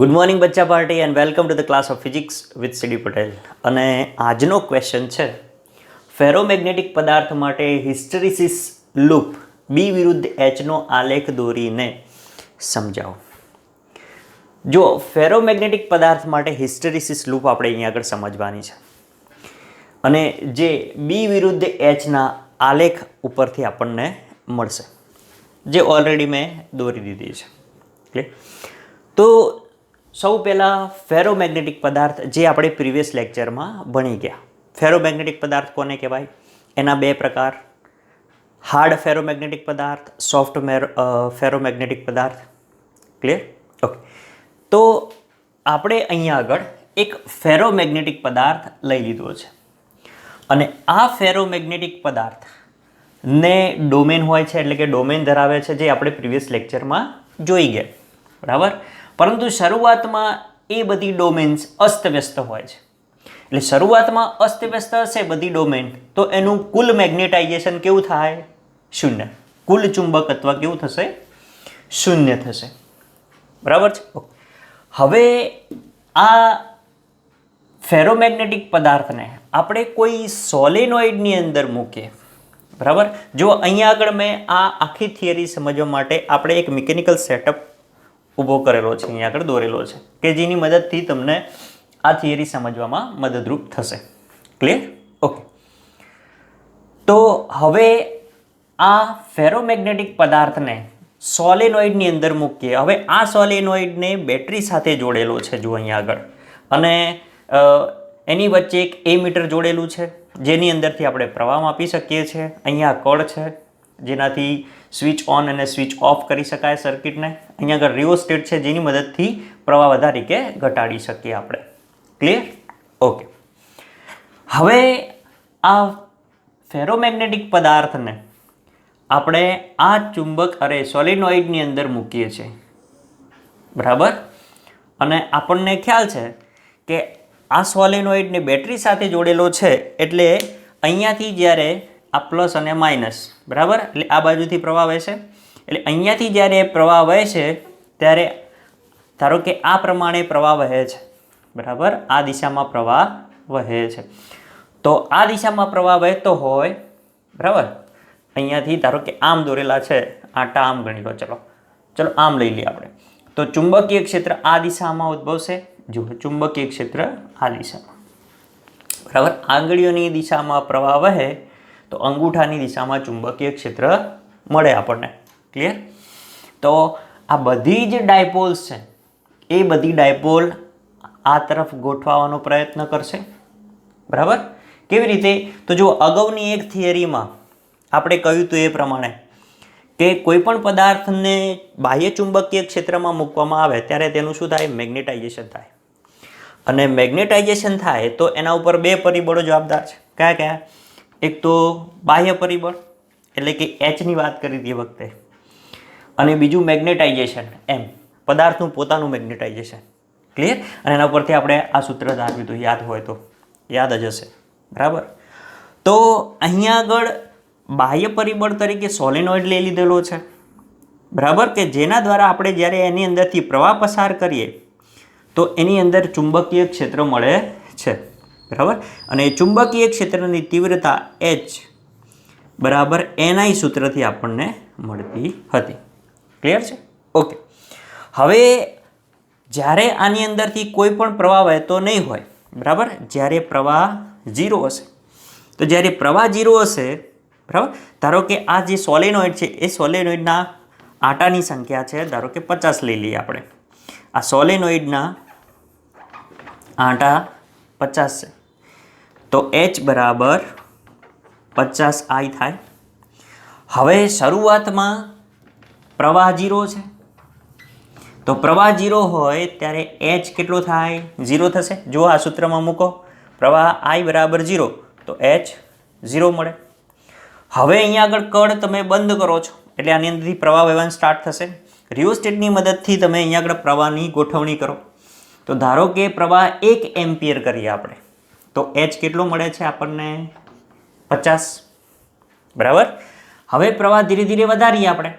Good morning બચ્ચા party and welcome to the class of physics with C D Patel. અને આજનો question છે ferromagnetic પદાર્થ માટે હિસ્ટેરિસિસ લૂપ બી વિરુદ્ધ એચનો આલેખ દોરીને સમજાવો. જો ફેરોમેગ્નેટિક પદાર્થ માટે હિસ્ટેરિસિસ લૂપ આપણે અહીંયા આગળ સમજવાની છે અને જે બી વિરુદ્ધ એચના આલેખ ઉપરથી આપણને મળશે, જે ઓલરેડી મેં દોરી દીધી છે. ક્લિયર? તો સૌ પહેલાં ફેરોમેગ્નેટિક પદાર્થ જે આપણે પ્રીવિયસ લેક્ચરમાં ભણી ગયા. ફેરોમેગ્નેટિક પદાર્થ કોને કહેવાય? એના બે પ્રકાર: હાર્ડ ફેરોમેગ્નેટિક પદાર્થ, સોફ્ટ ફેરોમેગ્નેટિક પદાર્થ. ક્લિયર? ઓકે. તો આપણે અહીંયા આગળ એક ફેરોમેગ્નેટિક પદાર્થ લઈ લીધો છે અને આ ફેરોમેગ્નેટિક પદાર્થને ડોમેન હોય છે, એટલે કે ડોમેન ધરાવે છે, જે આપણે પ્રીવિયસ લેક્ચરમાં જોઈ ગયા. બરાબર? પરંતુ શરૂઆતમાં એ બધી ડોમેન્સ અસ્તવ્યસ્ત હોય છે. એટલે શરૂઆતમાં અસ્તવ્યસ્ત હશે બધી ડોમેન, તો એનું કુલ મેગ્નેટાઇઝેશન કેવું થાય? શૂન્ય. કુલ ચુંબકત્વ કેવું થશે? શૂન્ય થશે. બરાબર છે? હવે આ ફેરોમેગ્નેટિક પદાર્થને આપણે કોઈ સોલેનોઇડની અંદર મૂકીએ. બરાબર? જો અહીંયા આગળ મેં આ આખી થિયરી સમજવા માટે આપણે એક મિકેનિકલ સેટઅપ ઊભો કરેલો છે, અહીંયા આગળ દોરેલો છે, કે જેની મદદથી તમને આ થિયરી સમજવામાં મદદરૂપ થશે. ક્લિયર? ઓકે. તો હવે આ ફેરોમેગ્નેટિક પદાર્થને સોલેનોઇડની અંદર મૂકીએ. હવે આ સોલેનોઇડને બેટરી સાથે જોડેલો છે, જો અહીંયા આગળ, અને એની વચ્ચે એક એમીટર જોડેલું છે, જેની અંદરથી આપણે પ્રવાહ માપી શકીએ છીએ. અહીંયા કળ છે, જેનાથી સ્વિચ ઓન અને સ્વિચ ઓફ કરી શકાય સર્કિટને. અહીંયા આગળ રિયોસ્ટેટ છે, જેની મદદથી પ્રવાહ વધારી કે ઘટાડી શકીએ આપણે. ક્લિયર? ઓકે. હવે આ ફેરોમેગ્નેટિક પદાર્થને આપણે આ સોલેનોઇડની અંદર મૂકીએ છીએ. બરાબર? અને આપણને ખ્યાલ છે કે આ સોલેનોઇડને બેટરી સાથે જોડેલો છે, એટલે અહીંયાથી જ્યારે આ પ્લસ અને માઇનસ, બરાબર, એટલે આ બાજુથી પ્રવાહ વહેશે. એટલે અહીંયાથી જ્યારે પ્રવાહ વહે છે ત્યારે ધારો કે આ પ્રમાણે પ્રવાહ વહે છે. બરાબર? આ દિશામાં પ્રવાહ વહે છે. તો આ દિશામાં પ્રવાહ વહેતો હોય, બરાબર, અહીંયાથી ધારો કે આમ દોરેલા છે, આટા આમ ગણી લો. ચલો આમ લઈ લઈએ આપણે. તો ચુંબકીય ક્ષેત્ર આ દિશામાં ઉદ્ભવશે. જુઓ, ચુંબકીય ક્ષેત્ર આ દિશામાં. બરાબર? આંગળીઓની દિશામાં પ્રવાહ વહે તો અંગૂઠાની દિશામાં ચુંબકીય ક્ષેત્ર મળે આપણને. ક્લિયર? તો આ બધી જ ડાયપોલ્સ છે, એ બધી ડાયપોલ આ તરફ ગોઠવવાનો પ્રયત્ન કરશે. બરાબર? કેવી રીતે? તો જો અગાઉની એક થિયરીમાં આપણે કહ્યું હતું એ પ્રમાણે કે કોઈ પણ પદાર્થને બાહ્ય ચુંબકીય ક્ષેત્રમાં મૂકવામાં આવે ત્યારે તેનું શું થાય? મેગ્નેટાઇઝેશન થાય. અને મેગ્નેટાઇઝેશન થાય તો એના ઉપર બે પરિબળો જવાબદાર છે. કયા કયા? એક તો બાહ્ય પરિબળ, એટલે કે એચની વાત કરી હતી એ વખતે, અને બીજું મેગ્નેટાઇઝેશન, એમ, પદાર્થનું પોતાનું મેગ્નેટાઇઝેશન. ક્લિયર? અને એના ઉપરથી આપણે આ સૂત્ર ધાર્યું હતું, યાદ હોય તો યાદ જ હશે. બરાબર? તો અહીંયા આગળ બાહ્ય પરિબળ તરીકે સોલેનોઇડ લઈ લીધેલો છે. બરાબર? કે જેના દ્વારા આપણે જ્યારે એની અંદરથી પ્રવાહ પસાર કરીએ તો એની અંદર ચુંબકીય ક્ષેત્ર મળે છે. બરાબર? અને ચુંબકીય ક્ષેત્રની તીવ્રતા H બરાબર NI સૂત્રથી આપણને મળતી હતી. ક્લિયર છે? ઓકે. હવે જ્યારે આની અંદરથી કોઈ પણ પ્રવાહ વહેતો નહીં હોય, બરાબર, જ્યારે પ્રવાહ 0 હશે, તો જ્યારે પ્રવાહ 0 હશે, બરાબર, ધારો કે આ જે સોલેનોઇડ છે એ સોલેનોઇડના આટાની સંખ્યા છે, ધારો કે 50 લઈ લઈએ આપણે. આ સોલેનોઇડના આટા 50 છે, તો H બરાબર 50I થાય. હવે શરૂઆતમાં પ્રવાહ 0 છે, તો પ્રવાહ 0 હોય ત્યારે H કેટલો થાય? 0 થશે. જો આ સૂત્રમાં મૂકો, પ્રવાહ I બરાબર 0, તો H 0 મળે. હવે અહીંયા આગળ કળ તમે બંધ કરો છો, એટલે આની અંદરથી પ્રવાહ વહેવાનું સ્ટાર્ટ થશે. રિયોસ્ટેટની મદદથી તમે અહીંયા આગળ પ્રવાહની ગોઠવણી કરો. તો ધારો કે પ્રવાહ 1 એમ્પિયર કરીએ આપણે, તો H કેટલો મળે છે આપણને? 50. બરાબર? હવે પ્રવાહ ધીરે ધીરે વધારીએ આપણે.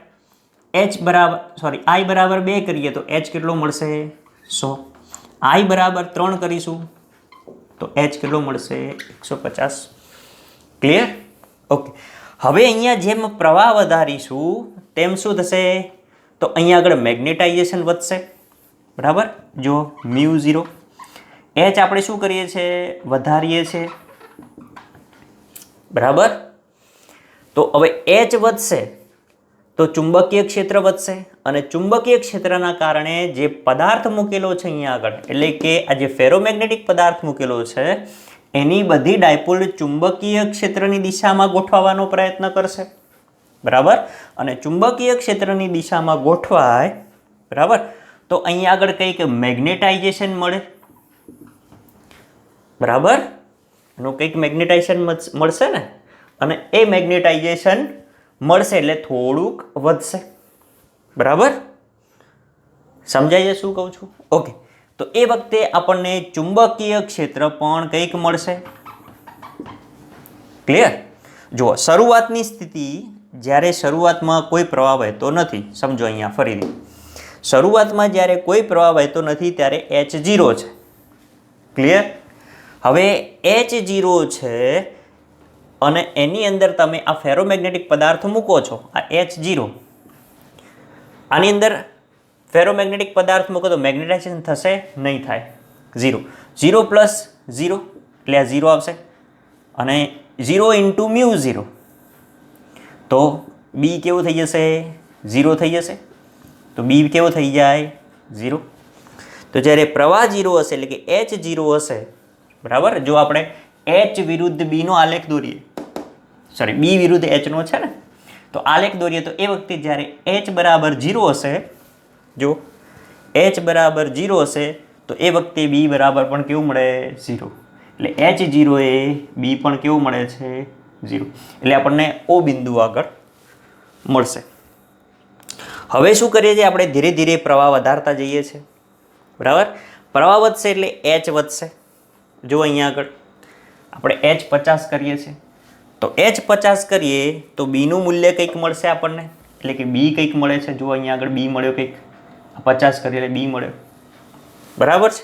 I બરાબર 2 કરીએ તો H કેટલો મળશે? 100, I બરાબર 3 કરીશું તો H કેટલો મળશે 150. ક્લિયર? ઓકે. હવે અહીંયા જેમ પ્રવાહ વધારીશું તેમ શું થશે તો અહીંયા આગળ મેગ્નેટાઇઝેશન વધશે. બરાબર? જો μ0 H આપણે શું કરીએ છીએ વધારીએ છીએ. બરાબર? તો હવે H વધશે તો ચુંબકીય ક્ષેત્ર વધશે અને ચુંબકીય ક્ષેત્રના કારણે જે પદાર્થ મૂકેલો છે અહીંયા આગળ એટલે કે આ જે ફેરોમેગ્નેટિક પદાર્થ મૂકેલો છે એની બધી ડાયપોલ ચુંબકીય ક્ષેત્રની દિશામાં ગોઠવવાનો પ્રયત્ન કરશે. બરાબર? અને ચુંબકીય ક્ષેત્રની દિશામાં ગોઠવાય. બરાબર? તો અહીંયા આગળ કંઈક મેગ્નેટાઇઝેશન મળે. બરાબર? એનું કંઈક મેગ્નેટાઇઝેશન મળશે ને અને એ મેગ્નેટાઇઝેશન મળશે એટલે થોડુંક વધશે. બરાબર? સમજાય છે શું કહું છું? ઓકે. તો એ વખતે આપણને ચુંબકીય ક્ષેત્ર પણ કંઈક મળશે. ક્લિયર? જુઓ શરૂઆતની સ્થિતિ જ્યારે શરૂઆતમાં કોઈ પ્રવાહ વહેતો નથી. સમજો અહીંયા ફરીથી શરૂઆતમાં જ્યારે કોઈ પ્રવાહ વહેતો નથી ત્યારે H0 છે. ક્લિયર? હવે H0 છે અને એની અંદર તમે આ ફેરોમેગ્નેટિક પદાર્થ મૂકો છો આ H0 આની અંદર ફેરોમેગ્નેટિક પદાર્થ મૂકો તો મેગ્નેટાઇઝેશન થશે નહીં થાય. 0 0 પ્લસ 0 એટલે આ 0 આવશે અને 0 ઇન્ટુ μ0 તો B કેવું થઈ જશે 0 થઈ જશે. તો B કેવો થઈ જાય 0. તો જ્યારે પ્રવાહ 0 હશે એટલે કે H0 હશે. બરાબર? જો આપણે H વિરુદ્ધ B નો આલેખ દોરીએ B વિરુદ્ધ H નો છે ને તો આલેખ દોરીએ તો એ વખતે જ્યારે H બરાબર 0 હશે જો H બરાબર 0 હશે તો એ વખતે B બરાબર પણ કેવું મળે 0. એટલે H0 એ B પણ કેવું મળે છે 0. એટલે આપણને O બિંદુ આગળ મળશે. હવે શું કરીએ છીએ આપણે ધીરે ધીરે પ્રવાહ વધારતા જઈએ છીએ. બરાબર? પ્રવાહ વધશે એટલે H વધશે. જો અહીંયા આગળ આપણે H50 કરીએ છીએ તો H50 કરીએ તો બીનું મૂલ્ય કંઈક મળશે આપણને એટલે કે B કંઈક મળે છે. જો અહીંયા આગળ B મળ્યો કંઈક 50 કરીએ એટલે B મળ્યો. બરાબર છે?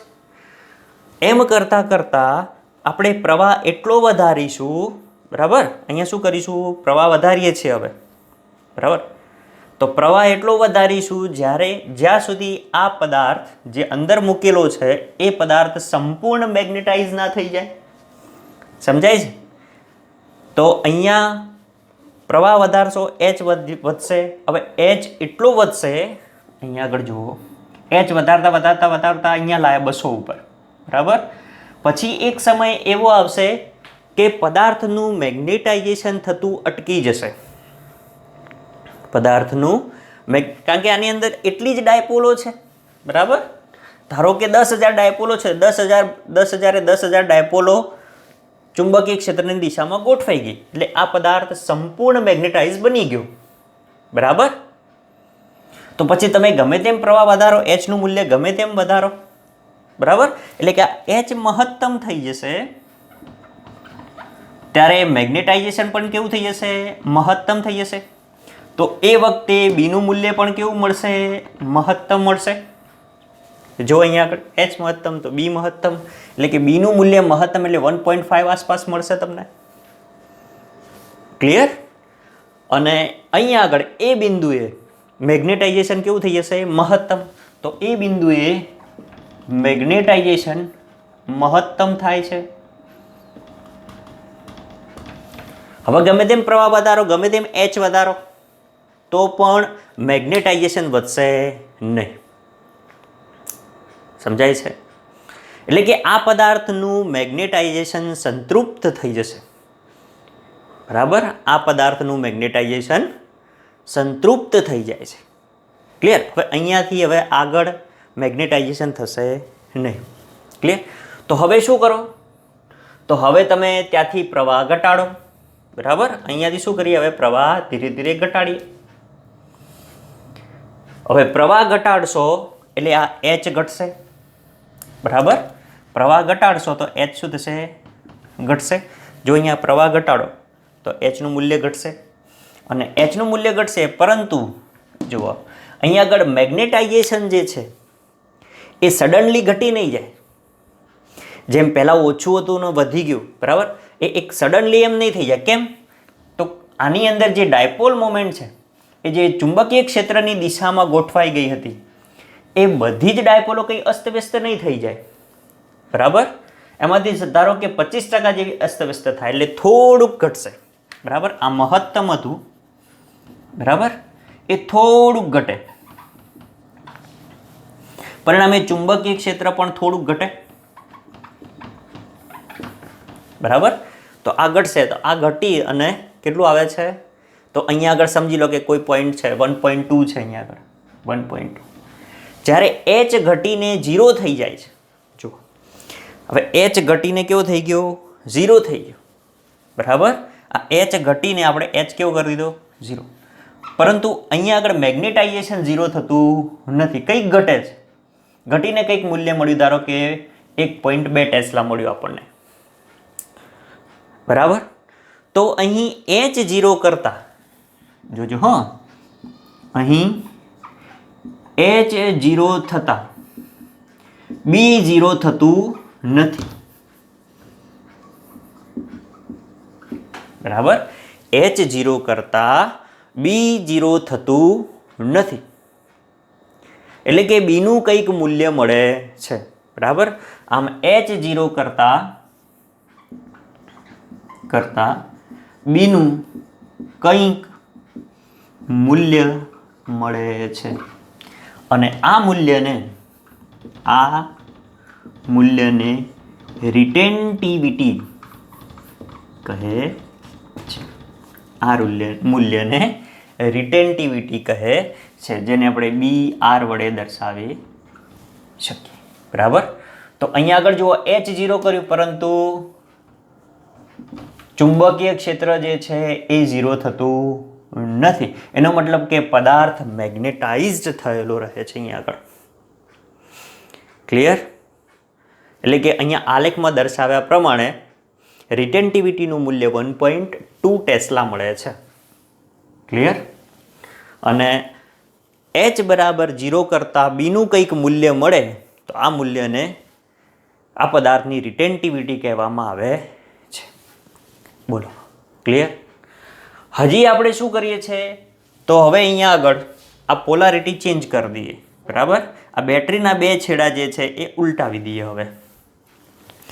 એમ કરતાં કરતાં આપણે પ્રવાહ એટલો વધારીશું. બરાબર? અહીંયા શું કરીશું પ્રવાહ વધારીએ છીએ હવે. બરાબર? તો પ્રવાહ એટલો વધારીશું જ્યાં સુધી આ પદાર્થ જે અંદર મૂકેલો છે એ પદાર્થ સંપૂર્ણ મેગ્નેટાઇઝ ના થઈ જાય. સમજાય છે? તો અહીંયા પ્રવાહ વધારશો H વધશે. હવે H એટલો વધશે અહીંયા આગળ જુઓ H વધારતા અહીંયા લાયા 200 ઉપર. બરાબર? પછી એક સમય એવો આવશે કે પદાર્થનું મેગ્નેટાઇઝેશન થતું અટકી જશે. પદાર્થનું કારણ કે આની અંદર એટલી જ ડાયપોલો છે. બરાબર? ધારો કે 10,000 ડાયપોલો છે. 10,000 ડાયપોલો ચુંબકીય ક્ષેત્રની દિશામાં ગોઠવાઈ ગઈ એટલે આ પદાર્થ સંપૂર્ણ મેગ્નેટાઇઝ બની ગયો. બરાબર? તો પછી તમે ગમે તેમ પ્રવાહ વધારો H નું મૂલ્ય ગમે તેમ વધારો. બરાબર? એટલે કે આ H મહત્તમ થઈ જશે ત્યારે મેગ્નેટાઇઝેશન પણ કેવું થઈ જશે મહત્તમ થઈ જશે. તો એ વખતે B નું મૂલ્ય પણ કેવું મળશે મહત્તમ મળશે. જો અહીંયા આગળ H મહત્તમ તો B મહત્તમ એટલે કે B નું મૂલ્ય મહત્તમ એટલે 1.5 આસપાસ મળશે તમને. ક્લિયર? અને અહીંયા આગળ એ બિંદુએ મેગ્નેટાઇઝેશન કેવું થઈ જશે મહત્તમ. તો એ બિંદુએ મેગ્નેટાઇઝેશન મહત્તમ થાય છે. હવે ગમે તેમ પ્રવાહ વધારો ગમે તેમ H વધારો તો પણ મેગ્નેટાઇઝેશન વધશે નહીં. સમજાય છે? એટલે કે આ પદાર્થનું મેગ્નેટાઇઝેશન સંતૃપ્ત થઈ જશે. બરાબર? આ પદાર્થનું મેગ્નેટાઇઝેશન સંતૃપ્ત થઈ જાય છે. ક્લિયર? હવે અહીંયાથી હવે આગળ મેગ્નેટાઇઝેશન થશે નહીં. ક્લિયર? તો હવે શું કરો? તો હવે તમે ત્યાંથી પ્રવાહ ઘટાડો. બરાબર? અહીંયાથી શું કરીએ હવે પ્રવાહ ધીરે ધીરે ઘટાડીએ. હવે પ્રવાહ ઘટાડશો એટલે આ H ઘટશે. બરાબર? પ્રવાહ ઘટાડશો તો H શું થશે ઘટશે. જો અહીંયા પ્રવાહ ઘટાડો તો H નું મૂલ્ય ઘટશે અને H નું મૂલ્ય ઘટશે પરંતુ જુઓ અહીંયા આગળ મેગ્નેટાઇઝેશન જે છે એ સડનલી ઘટી નહીં જાય. જેમ પહેલાં ઓછું હતું ને વધી ગયું, બરાબર, એ એક સડનલી એમ નહીં થઈ જાય. કેમ? તો આની અંદર જે ડાયપોલ મોમેન્ટ છે એ જે ચુંબકીય ક્ષેત્રની દિશામાં ગોઠવાઈ ગઈ હતી એ બધી જ ડાયપોલો કંઈ અસ્તવ્યસ્ત નહીં થઈ જાય, બરાબર. એમાંથી ધારો કે 25% જેવી અસ્તવ્યસ્ત થાય એટલે થોડુંક ઘટશે, બરાબર. આ મહત્તમ હતું, બરાબર, એ થોડુંક ઘટે. પરિણામે ચુંબકીય ક્ષેત્ર પણ થોડુંક ઘટે, બરાબર. તો આ ઘટશે, તો આ ઘટી અને કેટલું આવે છે? તો અહીંયા આગળ સમજી લો કે કોઈ પોઈન્ટ છે 1.2 છે, અહીંયા આગળ 1.2. જ્યારે એચ ઘટીને 0 થઈ જાય છે, જુઓ હવે એચ ઘટીને કેવો થઈ ગયો? 0 થઈ ગયો, બરાબર. આ એચ ઘટીને આપણે એચ કેવો કરી દીધો? 0. પરંતુ અહીંયા આગળ મેગ્નેટાઇઝેશન 0 થતું નથી, કંઈક ઘટે છે. ઘટીને કંઈક મૂલ્ય મળ્યું, ધારો કે 1.2 ટેસ્લા મળ્યું આપણને, બરાબર. તો અહીં એચ 0 કરતા જોજો, હા, અહીં એચ 0 થતા બી 0 થતું નથી, બરાબર. એચ 0 કરતા બી 0 થતું નથી, એટલે કે બીનું કંઈક મૂલ્ય મળે છે, બરાબર. આમ એચ 0 કરતા બીનું કંઈક મૂલ્ય મળે છે અને આ મૂલ્યને રિટેન્ટિવિટી કહે છે. આ મૂલ્યને રિટેન્ટિવિટી કહે છે, જેને આપણે BR વડે દર્શાવી શકીએ, બરાબર. તો અહીંયા આગળ જુઓ H0 કર્યું, પરંતુ ચુંબકીય ક્ષેત્ર જે છે એ 0 થતું નથી. એનો મતલબ કે પદાર્થ મેગ્નેટાઇઝડ થયેલો રહે છે અહીંયા આગળ. ક્લિયર? એટલે કે અહીંયા આલેખમાં દર્શાવ્યા પ્રમાણે રિટેન્ટિવિટીનું મૂલ્ય 1.2 ટેસ્લા મળે છે. ક્લિયર? અને H બરાબર 0 કરતાં બીનું કંઈક મૂલ્ય મળે તો આ મૂલ્યને આ પદાર્થની રિટેન્ટિવિટી કહેવામાં આવે છે. બોલો, ક્લિયર? હજી આપણે શું કરીએ છીએ? તો હવે અહીંયા આગળ આ પોલારિટી ચેન્જ કરી દઈએ, બરાબર. આ બેટરીના બે છેડા જે છે એ ઉલટાવી દઈએ હવે.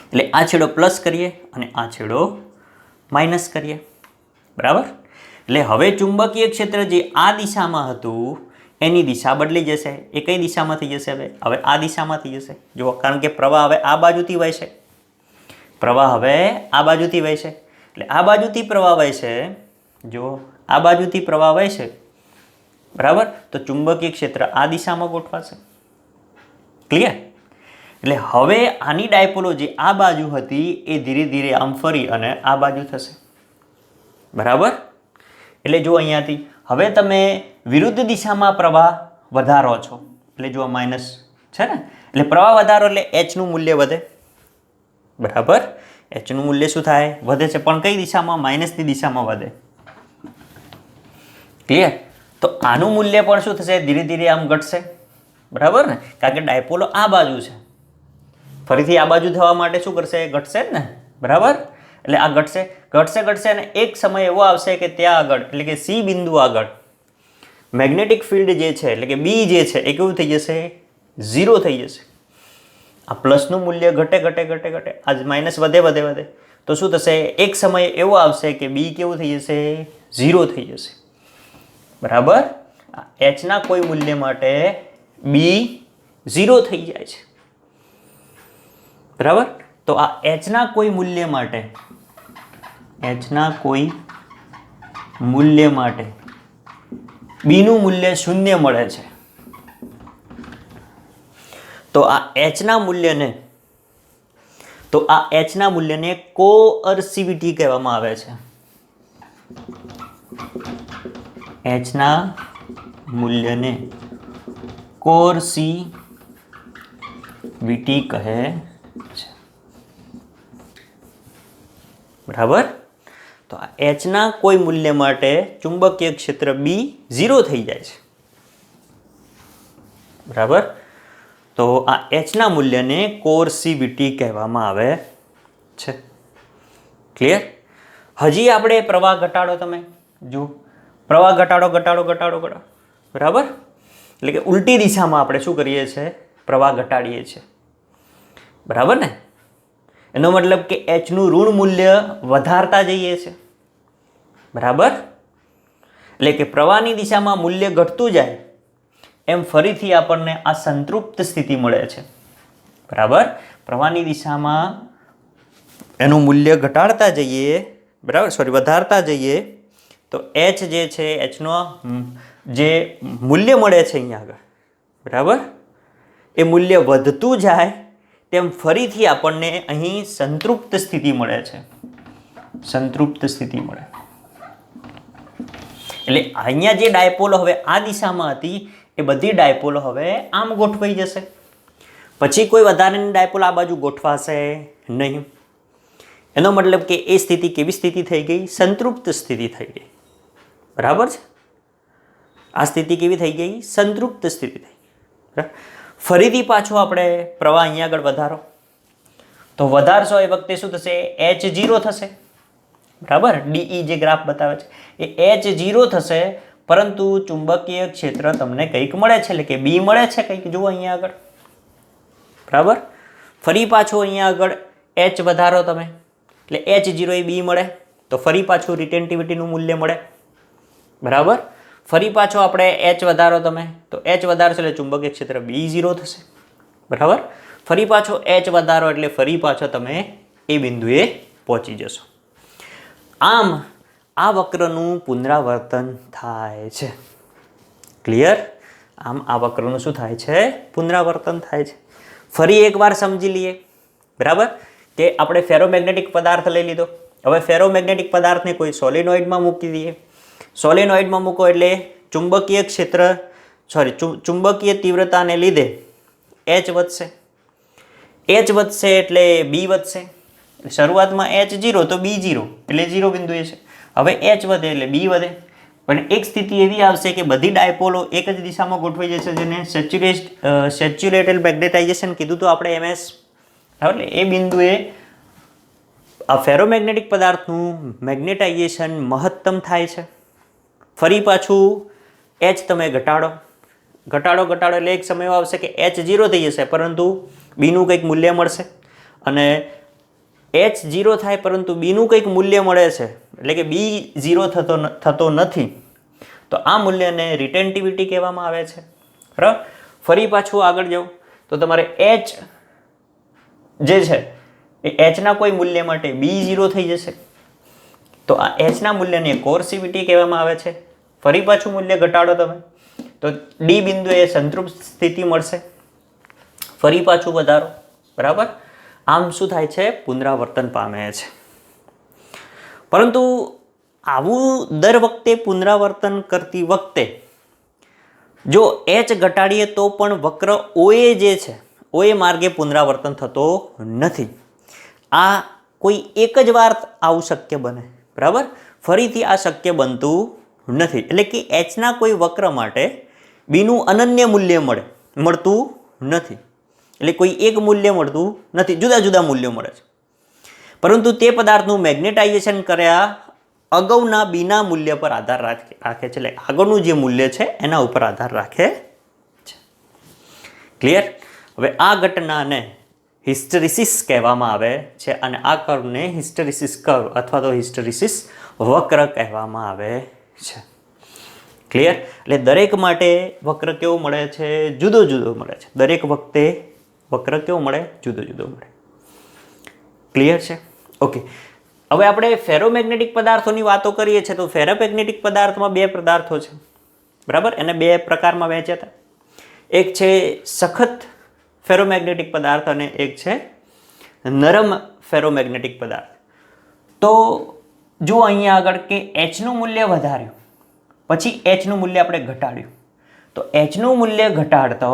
એટલે આ છેડો પ્લસ કરીએ અને આ છેડો માઇનસ કરીએ, બરાબર. એટલે હવે ચુંબકીય ક્ષેત્ર જે આ દિશામાં હતું એની દિશા બદલી જશે. એ કઈ દિશામાં થઈ જશે? હવે આ દિશામાં થઈ જશે. જુઓ, કારણ કે પ્રવાહ હવે આ બાજુથી વહેશે. પ્રવાહ હવે આ બાજુથી વહેશે. એટલે આ બાજુથી પ્રવાહ વહેશે, જો આ બાજુથી પ્રવાહ વહેશે, બરાબર. તો ચુંબકીય ક્ષેત્ર આ દિશામાં ગોઠવાશે. ક્લિયર? એટલે હવે આની ડાયપોલો જે આ બાજુ હતી એ ધીરે ધીરે આમ ફરી અને આ બાજુ થશે, બરાબર. એટલે જો અહીંયાથી હવે તમે વિરુદ્ધ દિશામાં પ્રવાહ વધારો છો, એટલે જો માઇનસ છે ને, એટલે પ્રવાહ વધારો એટલે એચનું મૂલ્ય વધે, બરાબર. એચનું મૂલ્ય શું થાય? વધે છે, પણ કઈ દિશામાં? માઇનસની દિશામાં વધે. ક્લિયર? તો આનું મૂલ્ય પણ શું થશે? ધીરે ધીરે આમ ઘટશે, બરાબર ને, કારણ કે ડાયપોલો આ બાજુ છે. ફરીથી આ બાજુ થવા માટે શું કરશે? ઘટશે જ ને, બરાબર. એટલે આ ઘટશે ઘટશે ઘટશે અને એક સમય એવો આવશે કે ત્યાં આગળ, એટલે કે સી બિંદુ આગળ મેગ્નેટિક ફિલ્ડ જે છે, એટલે કે બી જે છે એ કેવું થઈ જશે? 0 થઈ જશે. આ પ્લસનું મૂલ્ય ઘટે ઘટે ઘટે ઘટે, આજ માઇનસ વધે વધે વધે, તો શું થશે? એક સમય એવો આવશે કે બી કેવું થઈ જશે? 0 થઈ જશે, બરાબર. એચના કોઈ મૂલ્ય માટે બી 0 થઈ જાય છે, બરાબર. તો આ એચના કોઈ મૂલ્ય માટે બીનું મૂલ્ય 0 મળે છે. તો આ એચના મૂલ્યને કોઅર્સિવિટી કહેવામાં આવે છે. એચના મૂલ્યને કોઅર્સિવિટી કહે છે, બરાબર. તો આ એચના કોઈ મૂલ્ય માટે ચુંબકીય ક્ષેત્ર બી 0 થઈ જાય છે, બરાબર. તો આ એચના મૂલ્યને કોર્સિવિટી કહેવામાં આવે છે. ક્લિયર? હજી આપણે પ્રવાહ ઘટાડો, તમે જો પ્રવાહ ઘટાડો ઘટાડો ઘટાડો ઘટાડો, બરાબર? એટલે કે ઉલટી દિશામાં આપણે શું કરીએ છીએ? પ્રવાહ ઘટાડીએ છીએ, બરાબર ને? એનો મતલબ કે એચનું ઋણ મૂલ્ય વધારતા જઈએ છીએ, બરાબર? એટલે કે પ્રવાહની દિશામાં મૂલ્ય ઘટતું જાય એમ ફરીથી આપણને આ સંતૃપ્ત સ્થિતિ મળે છે, બરાબર? પ્રવાહની દિશામાં એનું મૂલ્ય ઘટાડતા જઈએ, બરાબર, વધારતા જઈએ તો એચ જે છે, એચનો જે મૂલ્ય મળે છે અહીંયા આગળ, બરાબર, એ મૂલ્ય વધતું જાય તેમ ફરીથી આપણને અહીં સંતૃપ્ત સ્થિતિ મળે છે, સંતૃપ્ત સ્થિતિ મળે. એટલે અહીંયા જે ડાયપોલો હવે આ દિશામાં હતી એ બધી ડાયપોલો હવે આમ ગોઠવાઈ જશે. પછી કોઈ વધારાની ડાયપોલ આ બાજુ ગોઠવાશે નહીં. એનો મતલબ કે એ સ્થિતિ કેવી સ્થિતિ થઈ ગઈ? સંતૃપ્ત સ્થિતિ થઈ ગઈ, બરાબર છે? આ સ્થિતિ કેવી થઈ ગઈ? સંતૃપ્ત સ્થિતિ થઈ ગઈ. ફરીથી પાછો આપણે પ્રવાહ અહીંયા આગળ વધારો, તો વધારશો એ વખતે શું થશે? H0 થશે, બરાબર? ડીઈ જે ગ્રાફ બતાવે છે એ H0 થશે, પરંતુ ચુંબકીય ક્ષેત્ર તમને કંઈક મળે છે, એટલે કે બી મળે છે કંઈક, જુઓ અહીંયા આગળ, બરાબર? ફરી પાછો અહીંયા આગળ H વધારો તમે, એટલે H0 એ બી મળે, તો ફરી પાછું રિટેન્ટિવિટીનું મૂલ્ય મળે, બરાબર? ફરી પાછો આપણે H વધારો તમે, તો H વધારશો એટલે ચુંબકીય ક્ષેત્ર B0 થશે, બરાબર? ફરી પાછો H વધારો એટલે ફરી પાછો તમે એ બિંદુએ પહોંચી જશો. આમ આ વક્રનું પુનરાવર્તન થાય છે. ક્લિયર? આમ આ વક્રનું શું થાય છે? પુનરાવર્તન થાય છે. ફરી એકવાર સમજી લઈએ, બરાબર, કે આપણે ફેરોમેગ્નેટિક પદાર્થ લઈ લીધો. હવે ફેરોમેગ્નેટિક પદાર્થને કોઈ સોલેનોઇડમાં મૂકી દઈએ. સોલેનોઇડમાં મૂકો એટલે ચુંબકીય ક્ષેત્ર ચુંબકીય તીવ્રતાને લીધે H વધશે. H વધશે એટલે B વધશે. શરૂઆતમાં H0 તો B0 એટલે 0 બિંદુએ છે. હવે H વધે એટલે B વધે. પણ એક સ્થિતિ એવી આવશે કે બધી ડાયપોલો એક જ દિશામાં ગોઠવાઈ જશે, જેને સેચ્યુરેટેડ મેગ્નેટાઇઝેશન કીધું તો આપણે MS. એટલે એ બિંદુએ આ ફેરોમેગ્નેટિક પદાર્થનું મેગ્નેટાઇઝેશન મહત્તમ થાય છે. ફરી પાછું H તમે ઘટાડો એટલે એક સમય આવશે કે H0 થઈ જશે, પરંતુ બીનું કંઈક મૂલ્ય મળશે. અને H0 થાય પરંતુ બીનું કંઈક મૂલ્ય મળે છે, એટલે કે B0 થતો નથી, તો આ મૂલ્યને રિટેન્ટિવિટી કહેવામાં આવે છે, બરાબર? ફરી પાછું આગળ જાઓ તો તમારે H જે છે એ Hના કોઈ મૂલ્ય માટે B0 થઈ જશે, તો આ Hના મૂલ્યને કોર્સિવિટી કહેવામાં આવે છે. ફરી પાછું મૂલ્ય ઘટાડો તમે તો ડી બિંદુએ સંતૃપ્ત સ્થિતિ મળશે. ફરી પાછું વધારો, બરાબર? આમ શું થાય છે? પુનરાવર્તન પામે છે. પરંતુ આવું દર વખતે પુનરાવર્તન કરતી વખતે જો H ઘટાડીએ તો પણ વક્ર OA જે છે, OA માર્ગે પુનરાવર્તન થતો નથી. આ કોઈ એક જ વાર આવું શક્ય બને, બરાબર? ફરીથી આ શક્ય બનતું નથી. એટલે કે Hના કોઈ વક્ર માટે બીનું અનન્ય મૂલ્ય મળતું નથી. એટલે કોઈ એક મૂલ્ય મળતું નથી, જુદા જુદા મૂલ્યો મળે છે. પરંતુ તે પદાર્થનું મેગ્નેટાઇઝેશન કર્યા અગાઉના બીના મૂલ્ય પર આધાર રાખે છે. એટલે આગળનું જે મૂલ્ય છે એના ઉપર આધાર રાખે છે. ક્લિયર? હવે આ ઘટનાને હિસ્ટેરિસિસ કહેવામાં આવે છે, અને આ કર્વને હિસ્ટેરિસિસ કર્વ અથવા તો હિસ્ટેરિસિસ વક્ર કહેવામાં આવે છે. ક્લિયર? એટલે દરેક માટે વક્ર કેવો મળે છે? જુદો જુદો મળે છે. દરેક વખતે વક્ર કેવો મળે? જુદો જુદો મળે. ક્લિયર છે? ઓકે. હવે આપણે ફેરોમેગ્નેટિક પદાર્થોની વાતો કરીએ છીએ, તો ફેરોમેગ્નેટિક પદાર્થમાં બે પદાર્થો છે, બરાબર? એને બે પ્રકારમાં વહેંચ્યા હતા. એક છે સખત ફેરોમેગ્નેટિક પદાર્થ અને એક છે નરમ ફેરોમેગ્નેટિક પદાર્થ. તો જો અહીંયા આગળ કે Hનું મૂલ્ય વધાર્યું, પછી Hનું મૂલ્ય આપણે ઘટાડ્યું, તો Hનું મૂલ્ય ઘટાડતો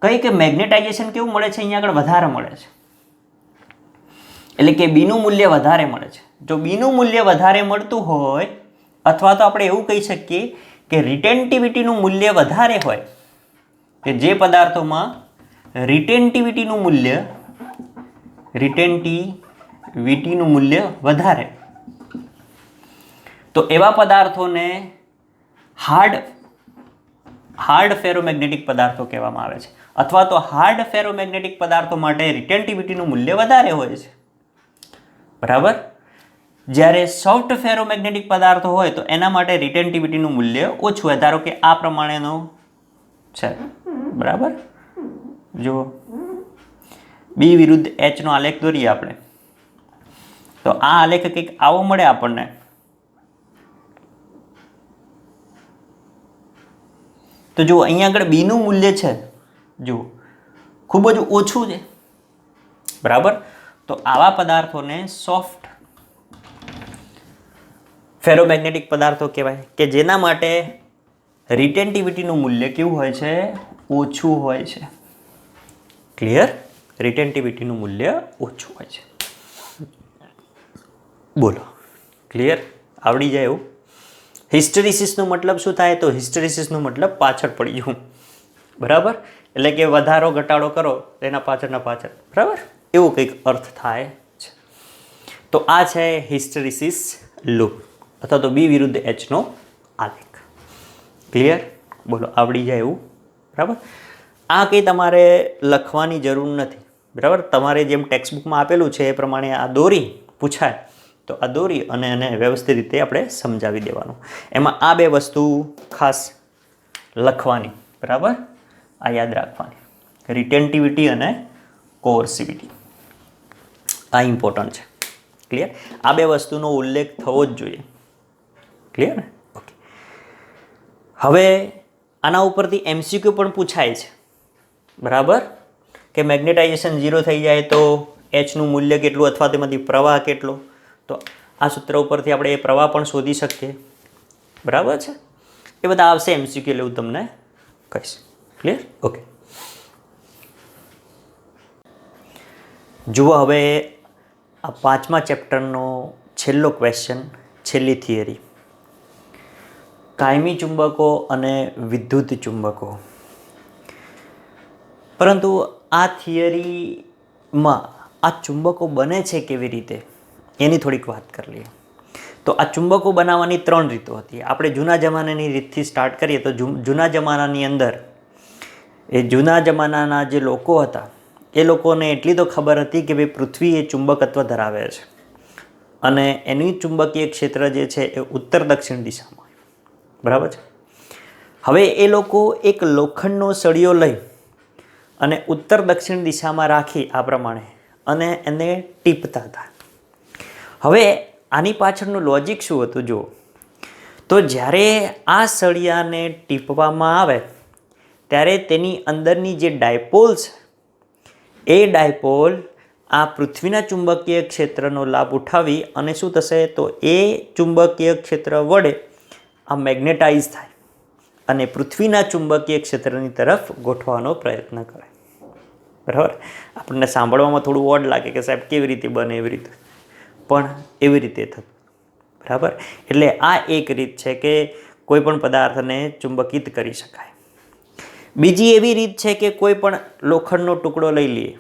કંઈક મેગ્નેટાઇઝેશન કેવું મળે છે? અહીંયા આગળ વધારે મળે છે, એટલે કે બીનું મૂલ્ય વધારે મળે છે. જો બીનું મૂલ્ય વધારે મળતું હોય, અથવા તો આપણે એવું કહી શકીએ કે રિટેન્ટિવિટીનું મૂલ્ય વધારે હોય, કે જે પદાર્થોમાં રિટેન્ટિવિટીનું મૂલ્ય વધારે, તો એવા પદાર્થોને હાર્ડ ફેરોમેગ્નેટિક પદાર્થો કહેવામાં આવે છે, અથવા તો હાર્ડ ફેરોમેગ્નેટિક પદાર્થો માટે રિટેન્ટિવિટીનું મૂલ્ય વધારે હોય છે, બરાબર. જ્યારે સોફ્ટ ફેરોમેગ્નેટિક પદાર્થો હોય તો એના માટે રિટેન્ટિવિટીનું મૂલ્ય ઓછું હોય. ધારો કે આ પ્રમાણેનો છે, બરાબર. જુઓ, બી વિરુદ્ધ એચ નો આલેખ દોરીએ આપણે, તો આ આલેખ કંઈક આવો મળે આપણને. તો જુઓ અહીંયા આગળ બીનું મૂલ્ય છે, જુઓ ખૂબ જ ઓછું છે, બરાબર. તો આવા પદાર્થોને સોફ્ટ ફેરોમેગ્નેટિક પદાર્થો કહેવાય, કે જેના માટે રિટેન્ટિવિટીનું મૂલ્ય કેવું હોય છે? ઓછું હોય છે. ક્લિયર? રિટેન્ટિવિટીનું મૂલ્ય ઓછું હોય છે. બોલો, ક્લિયર? આવડી જાય એવું? હિસ્ટેરિસિસનો મતલબ શું થાય? તો હિસ્ટેરિસિસનો મતલબ પાછળ પડી જવું, બરાબર. એટલે કે વધારો ઘટાડો કરો એના પાછળના પાછળ, બરાબર, એવું કંઈક અર્થ થાય છે. તો આ છે હિસ્ટેરિસિસ લૂપ, અથવા તો બી વિરુદ્ધ એચનો આલેખ. ક્લિયર? બોલો, આવડી જાય એવું? બરાબર. આ કંઈ તમારે લખવાની જરૂર નથી, બરાબર. તમારે જેમ ટેક્સ્ટબુકમાં આપેલું છે એ પ્રમાણે આ દોરી પૂછાય તો આ દોરી અને એને વ્યવસ્થિત રીતે આપણે સમજાવી દેવાનું. એમાં આ બે વસ્તુ ખાસ લખવાની, બરાબર, આ યાદ રાખવાની, રિટેન્ટિવિટી અને કોર્સિવિટી. આ ઇમ્પોર્ટન્ટ છે. ક્લિયર? આ બે વસ્તુનો ઉલ્લેખ થવો જ જોઈએ. ક્લિયર ને? ઓકે. હવે આના ઉપરથી એમસીક્યુ પણ પૂછાય છે, બરાબર, કે મેગ્નેટાઇઝેશન 0 થઈ જાય તો એચનું મૂલ્ય કેટલું અથવા તેમાંથી પ્રવાહ કેટલો. તો આ સૂત્ર ઉપરથી આપણે એ પ્રવાહ પણ શોધી શકીએ, બરાબર છે. એ બધા આવશે એમસીક્યુ, એટલે હું તમને કહીશ. ક્લિયર? ઓકે. જુઓ, હવે આ 5મા ચેપ્ટરનો છેલ્લો ક્વેશ્ચન, છેલ્લી થિયરી, કાયમી ચુંબકો અને વિદ્યુત ચુંબકો. પરંતુ આ થિયરીમાં આ ચુંબકો બને છે કેવી રીતે એની થોડીક વાત કરી લઈએ. તો આ ચુંબકો બનાવવાની 3 રીતો હતી. આપણે જૂના જમાનાની રીતથી સ્ટાર્ટ કરીએ તો જૂના જમાનાની અંદર જૂના જમાનાના જે લોકો હતા એ લોકોને એટલી તો ખબર હતી કે ભાઈ પૃથ્વી એ ચુંબકત્વ ધરાવે છે અને એનું ચુંબકીય ક્ષેત્ર જે છે એ ઉત્તર દક્ષિણ દિશામાં, બરાબર છે. હવે એ લોકો એક લોખંડનો સળિયો લઈ અને ઉત્તર દક્ષિણ દિશામાં રાખી આ પ્રમાણે અને એને ટીપતા હતા. હવે આની પાછળનું લોજિક શું હતું જુઓ. તો જ્યારે આ સળિયાને ટીપવામાં આવે ત્યારે તેની અંદરની જે ડાયપોલ છે એ ડાયપોલ આ પૃથ્વીના ચુંબકીય ક્ષેત્રનો લાભ ઉઠાવી અને શું થશે? તો એ ચુંબકીય ક્ષેત્ર વડે આ મેગ્નેટાઇઝ થાય અને પૃથ્વીના ચુંબકીય ક્ષેત્રની તરફ ગોઠવાનો પ્રયત્ન કરે, બરાબર. આપણને સાંભળવામાં થોડું ઓડ લાગે કે સાહેબ કેવી રીતે બને, એવી રીતે, પણ એવી રીતે થતું, બરાબર. એટલે આ એક રીત છે કે કોઈ પણ પદાર્થને ચુંબકિત કરી શકાય. બીજી એવી રીત છે કે કોઈ પણ લોખંડનો ટુકડો લઈ લઈએ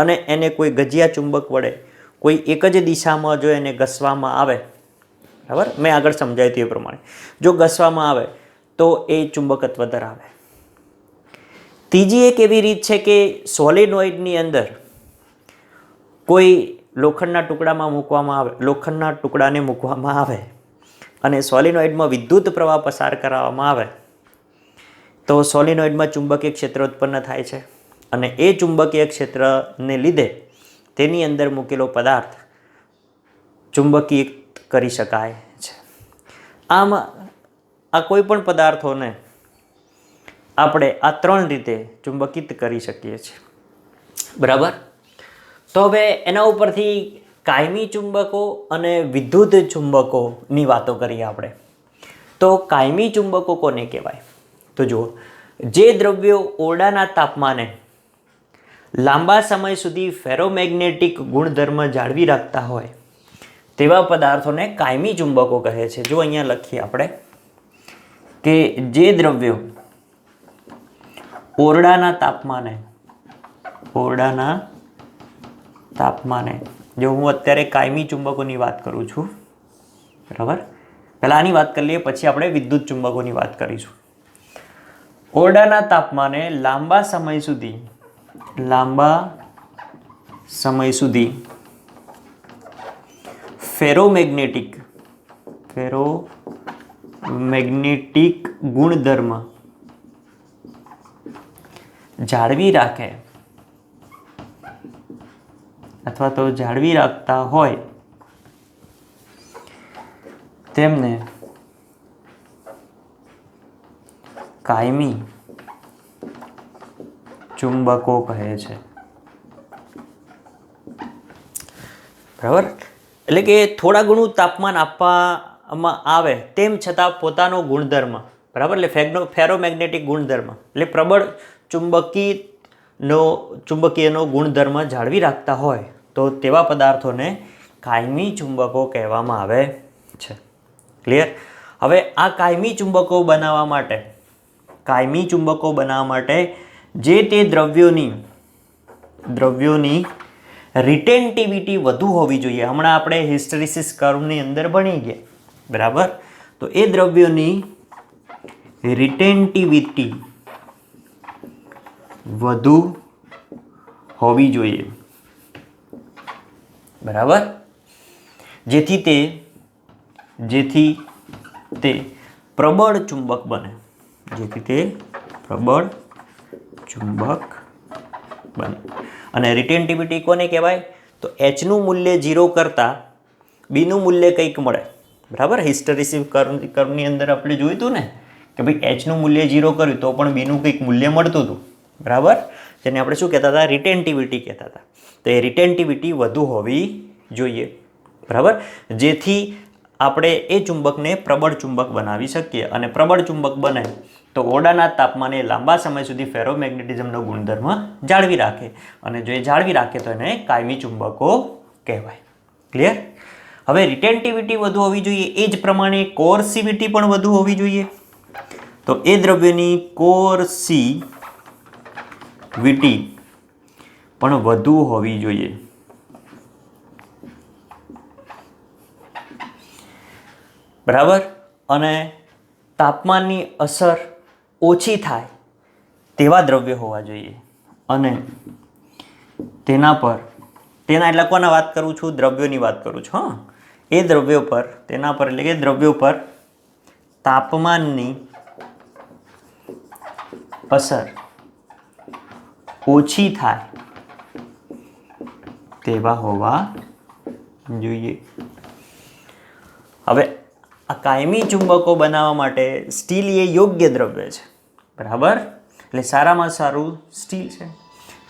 અને એને કોઈ ગજિયા ચુંબક વડે કોઈ એક જ દિશામાં જો એને ઘસવામાં આવે, બરાબર, મેં આગળ સમજાવ્યું તે પ્રમાણે જો ઘસવામાં આવે તો એ ચુંબકત્વ ધરાવે. ત્રીજી એક એવી રીત છે કે સોલેનોઇડની અંદર કોઈ લોખંડના ટુકડાને મૂકવામાં આવે અને સોલેનોઇડમાં વિદ્યુત પ્રવાહ પસાર કરાવવામાં આવે તો સોલેનોઇડમાં ચુંબકીય ક્ષેત્ર ઉત્પન્ન થાય છે અને એ ચુંબકીય ક્ષેત્રને લીધે તેની અંદર મૂકેલો પદાર્થ ચુંબકીય કરી શકાય છે. આમ આ કોઈ પણ પદાર્થોને આપણે આ 3 રીતે ચુંબકિત કરી શકીએ છીએ, બરાબર. તો હવે એના ઉપરથી કાયમી ચુંબકો અને વિદ્યુત ચુંબકોની વાતો કરીએ આપણે. તો કાયમી ચુંબકો કોને કહેવાય? તો જુઓ, જે દ્રવ્યો ઓરડાના તાપમાને લાંબા સમય સુધી ફેરોમેગ્નેટિક ગુણધર્મ જાળવી રાખતા હોય તેવા પદાર્થોને કાયમી ચુંબકો કહે છે. જો અહીંયા લખીએ આપણે કે જે દ્રવ્યો ઓરડાના તાપમાને ઓરડાના તાપમાને, જો હું અત્યારે કાયમી ચુંબકોની વાત કરું છું, બરાબર, પહેલાં આની વાત કરી લઈએ પછી આપણે વિદ્યુત ચુંબકોની વાત કરીશું. ઓરડાના તાપમાને લાંબા સમય સુધી ફેરોમેગ્નેટિક ગુણધર્મ જાળવી રાખે અથવા તો જાળવી રાખતા હોય તેમને કાયમી ચુંબકો કહે છે. બરાબર, એટલે કે થોડા ઘણું તાપમાન આપવામાં આવે તેમ છતાં પોતાનો ગુણધર્મ, બરાબર, એટલે ફેરોમેગ્નેટિક ગુણધર્મ એટલે પ્રબળ ચુંબકીયનો ગુણધર્મ જાળવી રાખતા હોય તો તેવા પદાર્થોને કાયમી ચુંબકો કહેવામાં આવે છે. ક્લિયર? હવે આ કાયમી ચુંબકો બનાવવા માટે જે તે દ્રવ્યોની રિટેન્ટિવિટી વધુ હોવી જોઈએ. હમણાં આપણે હિસ્ટેરિસિસ કર્વની અંદર ભણી ગયા, બરાબર, તો એ દ્રવ્યોની રિટેન્ટિવિટી વધુ હોવી જોઈએ, બરાબર, જેથી તે પ્રબળ ચુંબક બને, અને રિટેન્ટિવિટી કોને કહેવાય? તો એચનું મૂલ્ય 0 કરતાં બીનું મૂલ્ય કંઈક મળે, બરાબર. હિસ્ટેરિસિસ કર્વની અંદર આપણે જોયું હતું ને કે ભાઈ એચનું મૂલ્ય 0 કર્યું તો પણ બીનું કંઈક મૂલ્ય મળતું હતું, બરાબર, જેને આપણે શું કહેતા હતા? રિટેન્ટિવિટી કહેતા હતા. તો એ રિટેન્ટિવિટી વધુ હોવી જોઈએ, બરાબર, જેથી આપણે એ ચુંબકને પ્રબળ ચુંબક બનાવી શકીએ. અને પ્રબળ ચુંબક બને તો ઓરડાના તાપમાને લાંબા સમય સુધી ફેરોમેગ્નેટિઝમનો ગુણધર્મ જાળવી રાખે, અને જો એ જાળવી રાખે તો એને કાયમી ચુંબકો કહેવાય. ક્લિયર? હવે રિટેન્ટિવિટી વધુ હોવી જોઈએ, એ જ પ્રમાણે કોર્સિવિટી પણ વધુ હોવી જોઈએ. તો એ દ્રવ્યની કોર્સિવિટી પણ વધુ હોવી જોઈએ, બરાબર, અને તાપમાનની અસર ઓછી થાય તેવા દ્રવ્યો હોવા જોઈએ. અને તેના એટલે કોના વાત કરું છું? દ્રવ્યોની વાત કરું છું. હા, એ દ્રવ્યો પર એટલે કે દ્રવ્યો પર તાપમાનની અસર ઓછી થાય તેવા હોવા જોઈએ. હવે આ કાયમી ચુંબકો બનાવવા માટે સ્ટીલ એ યોગ્ય દ્રવ્ય છે, બરાબર, એટલે સારામાં સારું સ્ટીલ છે.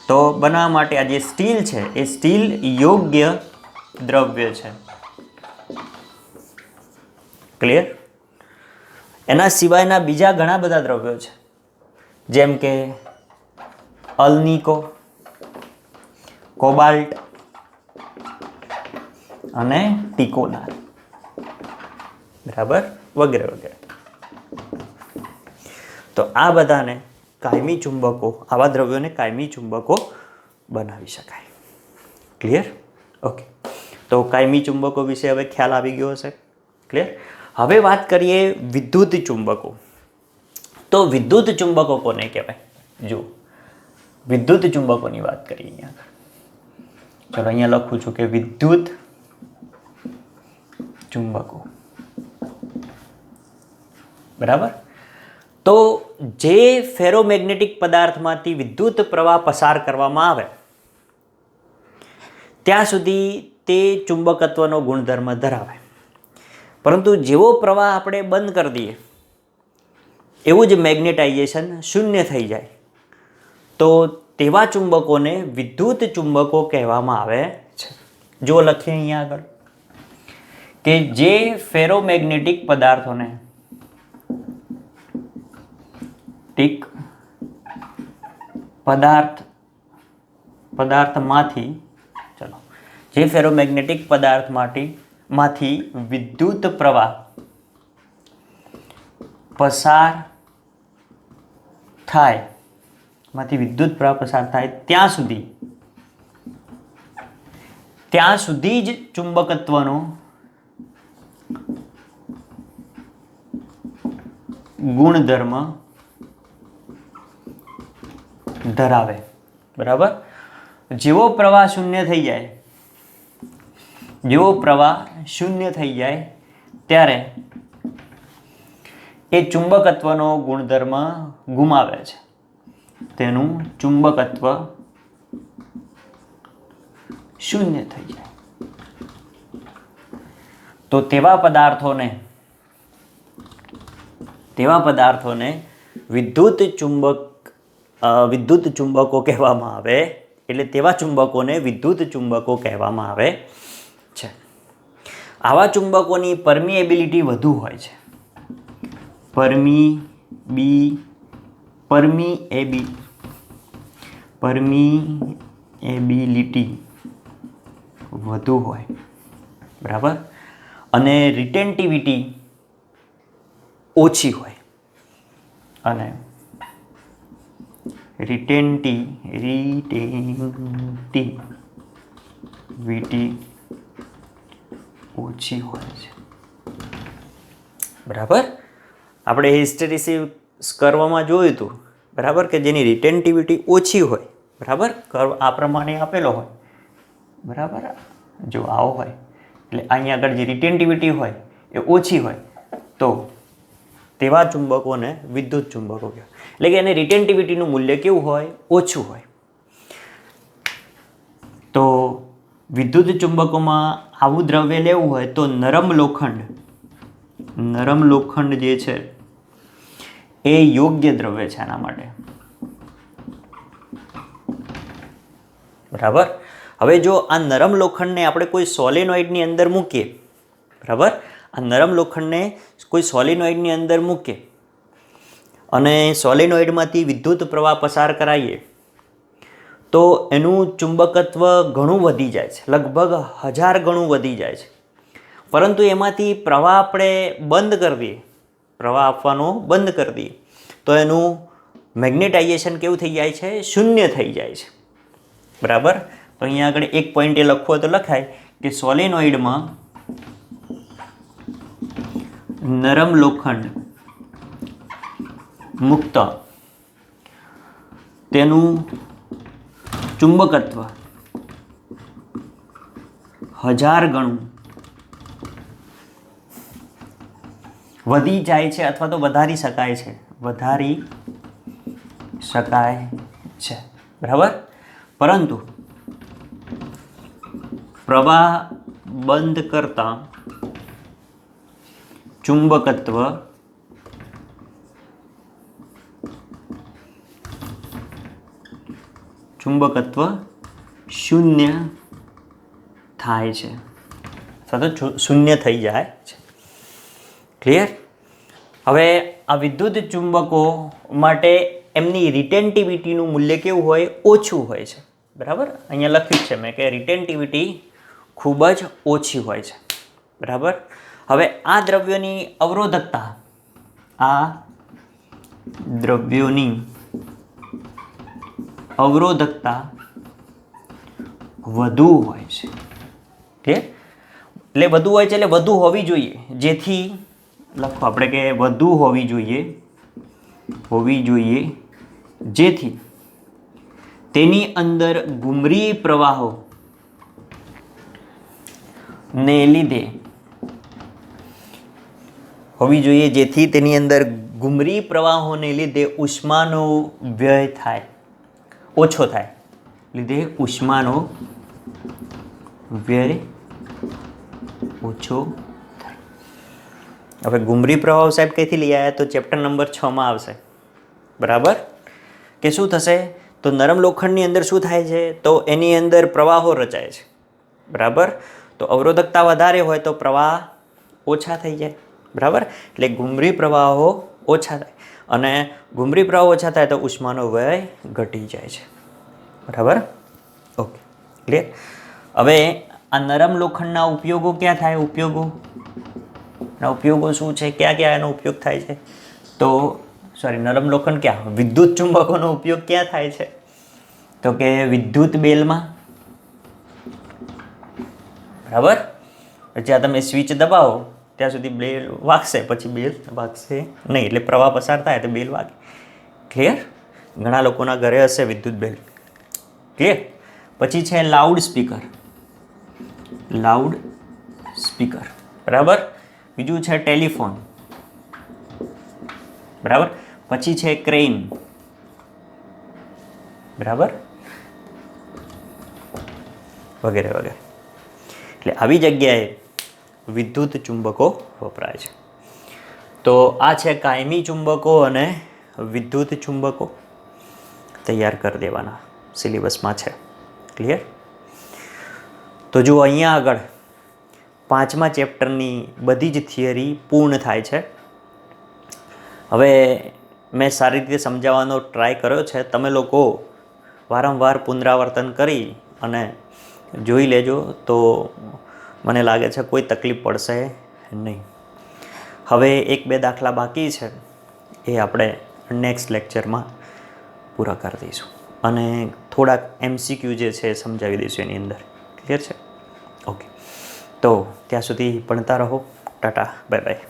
તો બનાવવા માટે આ જે સ્ટીલ છે એ સ્ટીલ યોગ્ય દ્રવ્ય છે. ક્લિયર? એના સિવાયના બીજા ઘણા બધા દ્રવ્યો છે, જેમ કે અલ્નિકો, કોબાલ્ટ અને ટિકોનાર, બરાબર, વગેરે વગેરે. તો આ બધાને કાયમી ચુંબકો, આવા દ્રવ્યોને કાયમી ચુંબકો બનાવી શકાય. ક્લિયર? ઓકે, તો કાયમી ચુંબકો વિશે હવે ખ્યાલ આવી ગયો હશે. ક્લિયર? હવે વાત કરીએ વિદ્યુત ચુંબકો. તો વિદ્યુત ચુંબકો કોને કહેવાય? જો વિદ્યુત ચુંબકોની વાત કરીએ અહીંયા. ચલો અહીંયા લખું છું કે વિદ્યુત ચુંબકો, બરાબર. તો જે ફેરોમેગ્નેટિક પદાર્થમાંથી વિદ્યુત પ્રવાહ પસાર કરવામાં આવે ત્યાં સુધી તે ચુંબકત્વનો ગુણધર્મ ધરાવે, પરંતુ જેવો પ્રવાહ આપણે બંધ કરી દઈએ એવું જ મેગ્નેટાઇઝેશન શૂન્ય થઈ જાય તો તેવા ચુંબકોને વિદ્યુત ચુંબકો કહેવામાં આવે છે. જો લખીએ અહીંયા આગળ કે જે ફેરોમેગ્નેટિક પદાર્થમાંથી વિદ્યુત પ્રવાહ પસાર થાય માંથી વિદ્યુત પ્રવાહ પસાર થાય ત્યાં સુધી જ ચુંબકત્વનો ગુણધર્મ ધરાવે. બરાબર. જેવો પ્રવાહ શૂન્ય થઈ જાય ત્યારે એ ચુંબકત્વનો ગુણધર્મ ગુમાવે છે. તેનું ચુંબકત્વ શૂન્ય થઈ જાય. તો તેવા પદાર્થોને વિદ્યુત ચુંબકો કહેવામાં આવે. એટલે તેવા ચુંબકોને વિદ્યુત ચુંબકો કહેવામાં આવે છે. આવા ચુંબકોની પરમિએબિલિટી વધુ હોય છે. પરમિએબિલિટી વધુ હોય. બરાબર. અને રિટેન્ટિવિટી ઓછી હોય. અને રિટેન્ટિવિટી ઓછી હોય છે. બરાબર. આપણે હિસ્ટેરિસિસ કરવામાં જોયું હતું. બરાબર, કે જેની રિટેન્ટિવિટી ઓછી હોય. બરાબર, કર્વ આ પ્રમાણે આપેલો હોય. બરાબર, જો આવો હોય એટલે અહીંયા આગળ જે રિટેન્ટિવિટી હોય એ ઓછી હોય તો તેવા ચુંબકોને વિદ્યુત ચુંબકો કહેવાય. એટલે કે એને રિટેન્ટિવિટીનું મૂલ્ય કેવું હોય? ઓછું હોય. તો વિદ્યુત ચુંબકોમાં આવું દ્રવ્ય લેવું હોય તો નરમ લોખંડ જે છે એ યોગ્ય દ્રવ્ય છે આના માટે. બરાબર. હવે જો આ નરમ લોખંડને આપણે કોઈ સોલેનોઇડની અંદર મૂકીએ, બરાબર, આ નરમ લોખંડને કોઈ સોલેનોઇડની અંદર મૂકીએ અને સોલેનોઇડમાંથી વિદ્યુત પ્રવાહ પસાર કરાવીએ તો એનું ચુંબકત્વ ઘણું વધી જાય છે, લગભગ 1000 ગણું વધી જાય છે. પરંતુ એમાંથી પ્રવાહ આપણે બંધ કરી દઈએ, પ્રવાહ આપવાનો બંધ કરી દઈએ તો એનું મેગ્નેટાઇઝેશન કેવું થઈ જાય છે? શૂન્ય થઈ જાય છે. બરાબર. તો અહીંયા આગળ એક પોઈન્ટ એ લખવો તો લખાય કે સોલેનોઇડમાં નરમ લોખંડ મુક્ત તેનું ચુંબકત્વ 1000 ગણું વધી જાય છે અથવા તો વધારી શકાય છે. બરાબર. પરંતુ પ્રવાહ બંધ કરતા ચુંબકત્વ શૂન્ય થાય છે અથવા તો શૂન્ય થઈ જાય છે. ક્લિયર? હવે આ વિદ્યુત ચુંબકો માટે એમની રિટેન્ટિવિટીનું મૂલ્ય કેવું હોય? ઓછું હોય છે. બરાબર. અહીંયા લખ્યું છે મેં કે રિટેન્ટિવિટી ખૂબ જ ઓછી હોય છે. બરાબર. હવે આ દ્રવ્યોની અવરોધકતા વધુ હોય છે. કે એટલે વધુ હોય છે એટલે વધુ હોવી જોઈએ, જેથી લખો આપણે કે વધુ હોવી જોઈએ જેથી તેની અંદર ઘુમરી પ્રવાહો ને લીધે હોવી જોઈએ જેથી તેની અંદર ઘુમરી પ્રવાહોને લીધે ઉષ્માનો વ્યય થાય, ઓછો થાય, લીધે ઉષ્માનો વ્યય ઓછો થાય. હવે ઘુમરી પ્રવાહ સાહેબ કઈથી લઈ આવ્યા? તો ચેપ્ટર નંબર 6 માં આવશે. બરાબર. કે શું થશે? તો નરમ લોખંડની અંદર શું થાય છે? તો એની અંદર પ્રવાહો રચાય છે. બરાબર. તો અવરોધકતા વધારે હોય તો પ્રવાહ ઓછા થઈ જાય. બરાબર. એટલે ઘુમરી પ્રવાહો ઓછા થાય અને ઘુમરી પ્રવાહ ઓછા થાય તો ઉષ્માનો વ્યય ઘટી જાય છે. બરાબર. ઓકે. ક્લિયર? હવે આ નરમ લોખંડના ઉપયોગો ક્યાં થાય? ઉપયોગો શું છે? ક્યાં એનો ઉપયોગ થાય છે? તો નરમ લોખંડ ક્યાં, વિદ્યુત ચુંબકોનો ઉપયોગ ક્યાં થાય છે? તો કે વિદ્યુત બેલમાં. બરાબર. જ્યાં તમે સ્વિચ દબાવો ત્યાં સુધી બેલ વાગશે, પછી બેલ વાગશે નહીં, એટલે પ્રવાહ પસાર થાય તો બેલ વાગે. ક્લિયર? ઘણા લોકોના ઘરે હશે વિદ્યુત બેલ. ક્લિયર? પછી છે લાઉડ સ્પીકર. Loud speaker. બરાબર. બીજું છે ટેલિફોન. બરાબર. પછી છે ક્રેન. બરાબર, વગેરે વગેરે. એટલે આવી જગ્યાએ વિદ્યુત ચુંબકો વપરાય છે. તો આ છે કાયમી ચુંબકો અને વિદ્યુત ચુંબકો. તૈયાર કરી દેવાના, સિલેબસમાં છે. ક્લિયર? તો જુઓ અહીંયા આગળ 5મા ચેપ્ટરની બધી જ થિયરી પૂર્ણ થાય છે. હવે મેં સારી રીતે સમજાવવાનો ટ્રાય કર્યો છે. તમે લોકો વારંવાર પુનરાવર્તન કરી અને જોઈ લેજો, તો મને લાગે છે કોઈ તકલીફ પડશે નહીં. હવે 1-2 દાખલા બાકી છે, એ આપણે નેક્સ્ટ લેક્ચરમાં પૂરા કરી દઈશું અને થોડાક MCQ જે છે એ સમજાવી દઈશું એની અંદર. ક્લિયર છે? ઓકે. તો ત્યાં સુધી ભણતા રહો. Tata, bye bye.